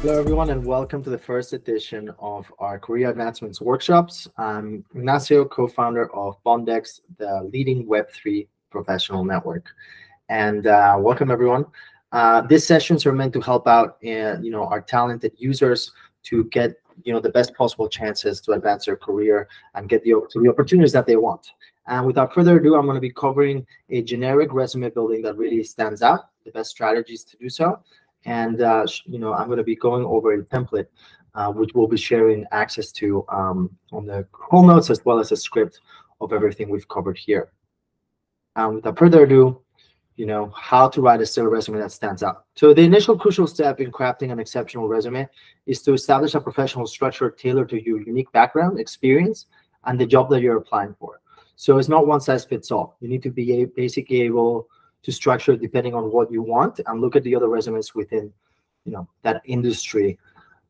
Hello, everyone, and welcome to the first edition of our Career Advancements Workshops. I'm Ignacio, co-founder of Bondex, the leading Web3 professional network. And welcome, everyone. These sessions are meant to help out, our talented users to get, the best possible chances to advance their career and get the opportunities that they want. And without further ado, I'm going to be covering a generic resume building that really stands out, the best strategies to do so. And, I'm going to be going over a template, which we'll be sharing access to on the whole notes, as well as a script of everything we've covered here. Without further ado, how to write a stellar resume that stands out. So the initial crucial step in crafting an exceptional resume is to establish a professional structure tailored to your unique background, experience, and the job that you're applying for. So it's not one size fits all. You need to be basically able to structure it depending on what you want and look at the other resumes within, that industry.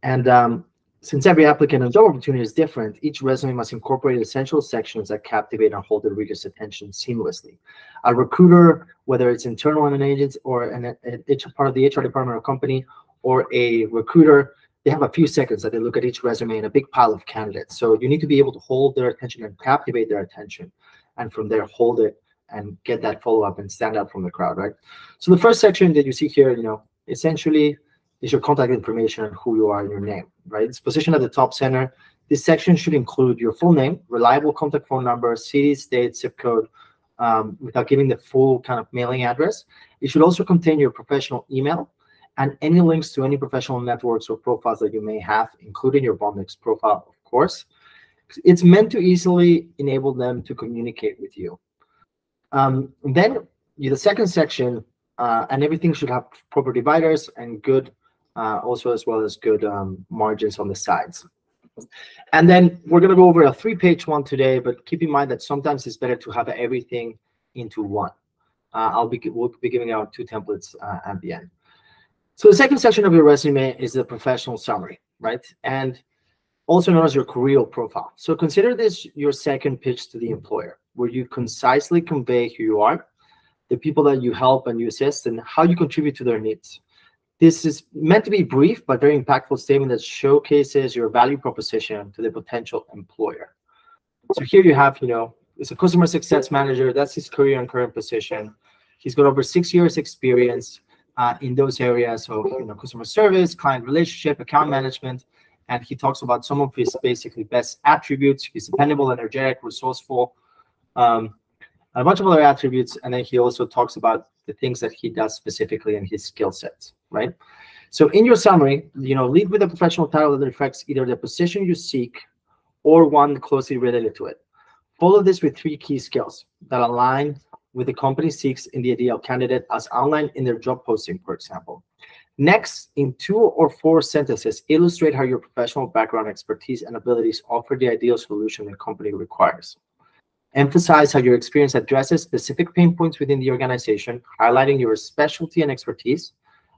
And since every applicant and job opportunity is different, each resume must incorporate essential sections that captivate and hold the reader's attention seamlessly. A recruiter, whether it's internal in an agency or part of the HR department or company, or a recruiter, they have a few seconds that they look at each resume in a big pile of candidates. So you need to be able to hold their attention and captivate their attention, and from there hold it and get that follow-up and stand out from the crowd, right? So the first section that you see here, essentially is your contact information and who you are and your name, right? It's positioned at the top center. This section should include your full name, reliable contact phone number, city, state, zip code, without giving the full kind of mailing address. It should also contain your professional email and any links to any professional networks or profiles that you may have, including your Bondex profile, of course. It's meant to easily enable them to communicate with you. Then the second section, and everything should have proper dividers and good, also as well as good margins on the sides. And then we're going to go over a 3-page one today, but keep in mind that sometimes it's better to have everything into one. We'll be giving out 2 templates at the end. So the second section of your resume is the professional summary, right? And also known as your career profile. So consider this your second pitch to the employer, where you concisely convey who you are, the people that you help and you assist, and how you contribute to their needs. This is meant to be brief, but very impactful statement that showcases your value proposition to the potential employer. So here you have, it's a customer success manager. That's his career and current position. He's got over 6 years experience in those areas. So, customer service, client relationship, account management. And he talks about some of his basically best attributes. He's dependable, energetic, resourceful, and a bunch of other attributes. And then he also talks about the things that he does specifically in his skill sets, right? So in your summary, lead with a professional title that reflects either the position you seek or one closely related to it. Follow this with 3 key skills that align with the company seeks in the ideal candidate as outlined in their job posting, for example. Next, in 2 or 4 sentences, illustrate how your professional background, expertise, and abilities offer the ideal solution the company requires. Emphasize how your experience addresses specific pain points within the organization, highlighting your specialty and expertise.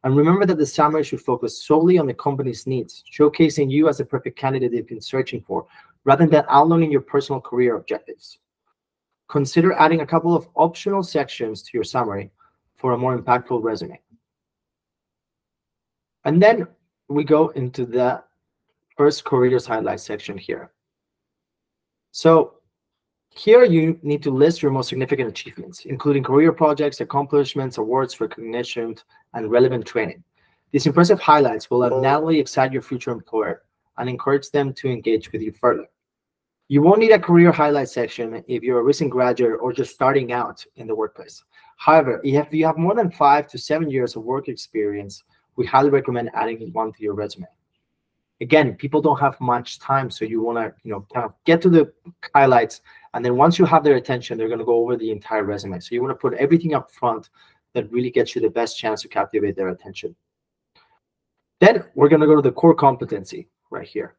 And remember that the summary should focus solely on the company's needs, showcasing you as the perfect candidate they've been searching for, rather than outlining your personal career objectives. Consider adding a couple of optional sections to your summary for a more impactful resume. And then we go into the first careers highlight section here. So here you need to list your most significant achievements, including career projects, accomplishments, awards, recognition, and relevant training. These impressive highlights will undoubtedly excite your future employer and encourage them to engage with you further. You won't need a career highlight section if you're a recent graduate or just starting out in the workplace. However, if you have more than 5 to 7 years of work experience, we highly recommend adding one to your resume. Again, people don't have much time, so you want to, kind of get to the highlights, and then once you have their attention, they're going to go over the entire resume. So you want to put everything up front that really gets you the best chance to captivate their attention. Then we're going to go to the core competency right here.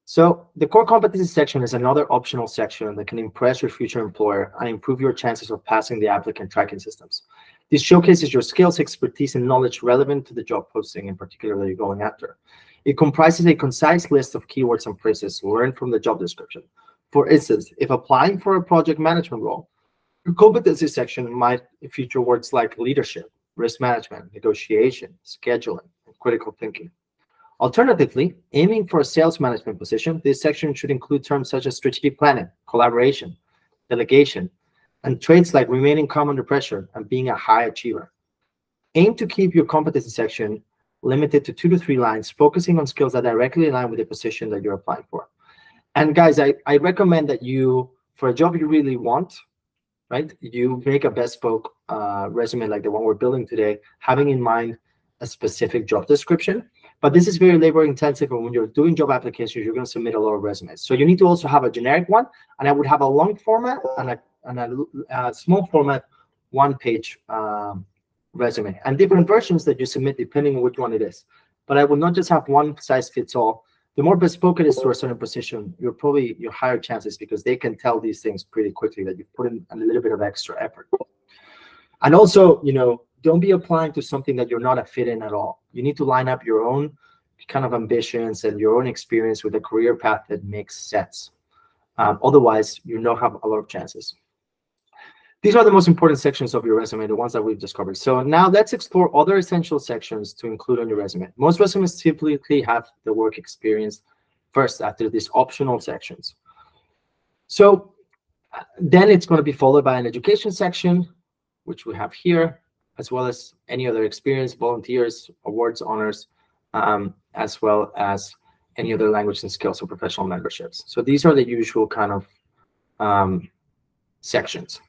So the core competency section is another optional section that can impress your future employer and improve your chances of passing the applicant tracking systems. This showcases your skills, expertise, and knowledge relevant to the job posting in particular that you're going after. It comprises a concise list of keywords and phrases learned from the job description. For instance, if applying for a project management role, your competency section might feature words like leadership, risk management, negotiation, scheduling, and critical thinking. Alternatively, aiming for a sales management position, this section should include terms such as strategic planning, collaboration, delegation, and traits like remaining calm under pressure and being a high achiever. Aim to keep your competency section limited to 2 to 3 lines, focusing on skills that directly align with the position that you're applying for. And guys, I recommend that you, for a job you really want, right, you make a bespoke resume like the one we're building today, having in mind a specific job description. But this is very labor intensive, and when you're doing job applications, you're going to submit a lot of resumes. So you need to also have a generic one, and I would have a long format and a small format 1-page resume, and different versions that you submit depending on which one it is. But I would not just have one size fits all. The more bespoke it is to a certain position, your higher chances, because they can tell these things pretty quickly that you put in a little bit of extra effort. And also, don't be applying to something that you're not a fit in at all. You need to line up your own kind of ambitions and your own experience with a career path that makes sense. Otherwise, you don't have a lot of chances. These are the most important sections of your resume, the ones that we've discovered. So now let's explore other essential sections to include on your resume. Most resumes typically have the work experience first after these optional sections. So then it's going to be followed by an education section, which we have here, as well as any other experience, volunteers, awards, honors, as well as any other language and skills or professional memberships. So these are the usual kind of sections.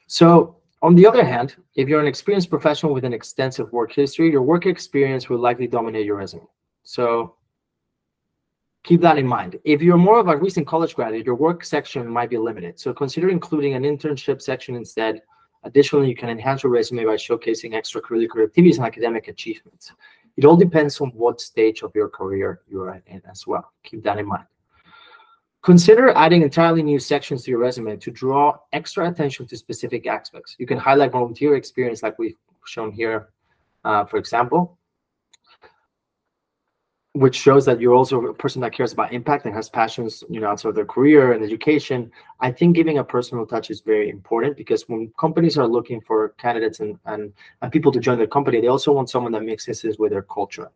So on the other hand, if you're an experienced professional with an extensive work history, your work experience will likely dominate your resume. So keep that in mind. If you're more of a recent college graduate, your work section might be limited. So consider including an internship section instead. Additionally, you can enhance your resume by showcasing extracurricular activities and academic achievements. It all depends on what stage of your career you're in as well. Keep that in mind. Consider adding entirely new sections to your resume to draw extra attention to specific aspects. You can highlight volunteer experience like we've shown here, for example, which shows that you're also a person that cares about impact and has passions, outside of their career and education. I think giving a personal touch is very important, because when companies are looking for candidates and people to join their company, they also want someone that mixes this with their culture.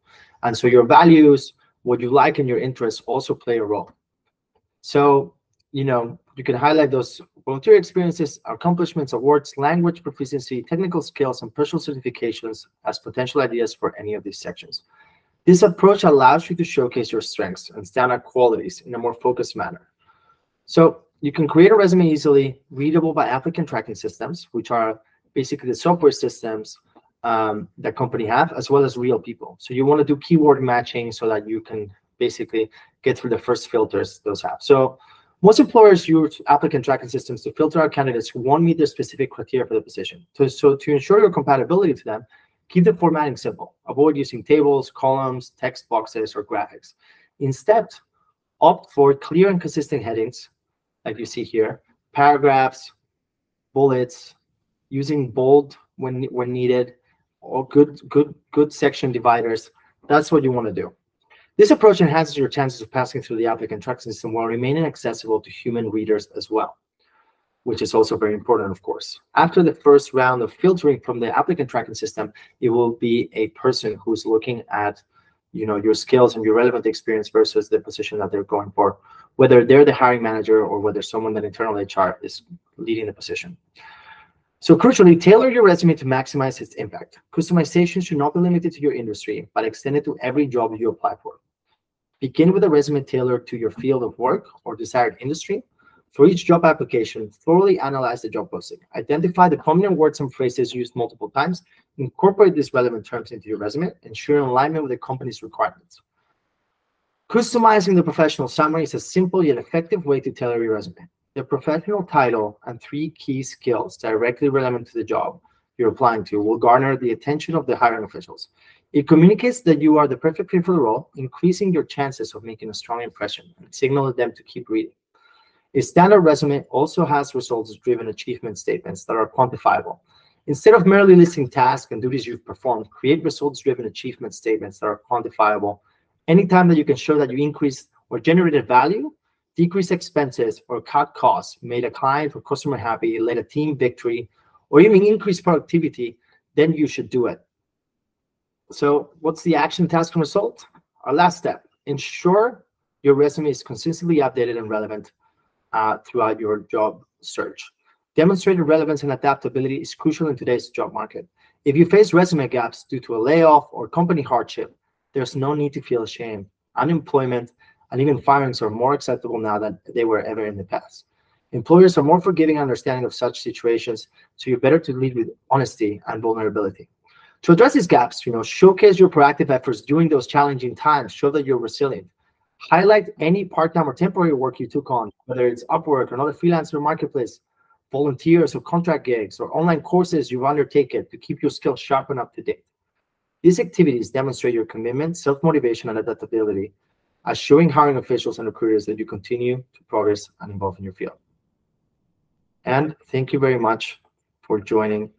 And so your values, what you like, and your interests also play a role. So, you can highlight those volunteer experiences, accomplishments, awards, language proficiency, technical skills, and personal certifications as potential ideas for any of these sections. This approach allows you to showcase your strengths and standout qualities in a more focused manner. So you can create a resume easily, readable by applicant tracking systems, which are basically the software systems that company have, as well as real people. So you want to do keyword matching so that you can basically get through the first filters those have. So most employers use applicant tracking systems to filter out candidates who won't meet their specific criteria for the position. So to ensure your compatibility to them, keep the formatting simple. Avoid using tables, columns, text boxes, or graphics. Instead, opt for clear and consistent headings, like you see here, paragraphs, bullets, using bold when needed, or good section dividers. That's what you want to do. This approach enhances your chances of passing through the applicant tracking system while remaining accessible to human readers as well, which is also very important, of course. After the first round of filtering from the applicant tracking system, it will be a person who's looking at, your skills and your relevant experience versus the position that they're going for, whether they're the hiring manager or whether someone that internal HR is leading the position. So crucially, tailor your resume to maximize its impact. Customization should not be limited to your industry, but extended to every job you apply for. Begin with a resume tailored to your field of work or desired industry. For each job application, thoroughly analyze the job posting. Identify the prominent words and phrases used multiple times. Incorporate these relevant terms into your resume, ensuring alignment with the company's requirements. Customizing the professional summary is a simple yet effective way to tailor your resume. The professional title and 3 key skills directly relevant to the job you're applying to will garner the attention of the hiring officials. It communicates that you are the perfect fit for the role, increasing your chances of making a strong impression and signaling them to keep reading. A standard resume also has results-driven achievement statements that are quantifiable. Instead of merely listing tasks and duties you've performed, create results-driven achievement statements that are quantifiable. Anytime that you can show that you increased or generated value, decreased expenses, or cut costs, made a client or customer happy, led a team victory, or even increased productivity, then you should do it. So what's the action, task, and result? Our last step: ensure your resume is consistently updated and relevant throughout your job search. Demonstrated relevance and adaptability is crucial in today's job market. If you face resume gaps due to a layoff or company hardship, there's no need to feel ashamed. Unemployment and even firings are more acceptable now than they were ever in the past. Employers are more forgiving and understanding of such situations, so you're better to lead with honesty and vulnerability. To address these gaps, showcase your proactive efforts during those challenging times. Show that you're resilient. Highlight any part-time or temporary work you took on, whether it's Upwork or another freelancer marketplace, volunteers or contract gigs, or online courses you've undertaken to keep your skills sharp and up to date. These activities demonstrate your commitment, self-motivation, and adaptability, assuring hiring officials and recruiters that you continue to progress and evolve in your field. And thank you very much for joining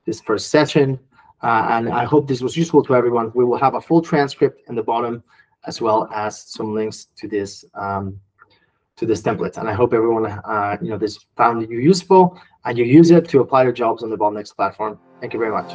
this first session. And I hope this was useful to everyone. We will have a full transcript in the bottom, as well as some links to this template. And I hope everyone this found you useful and you use it to apply to jobs on the Bondex platform. Thank you very much.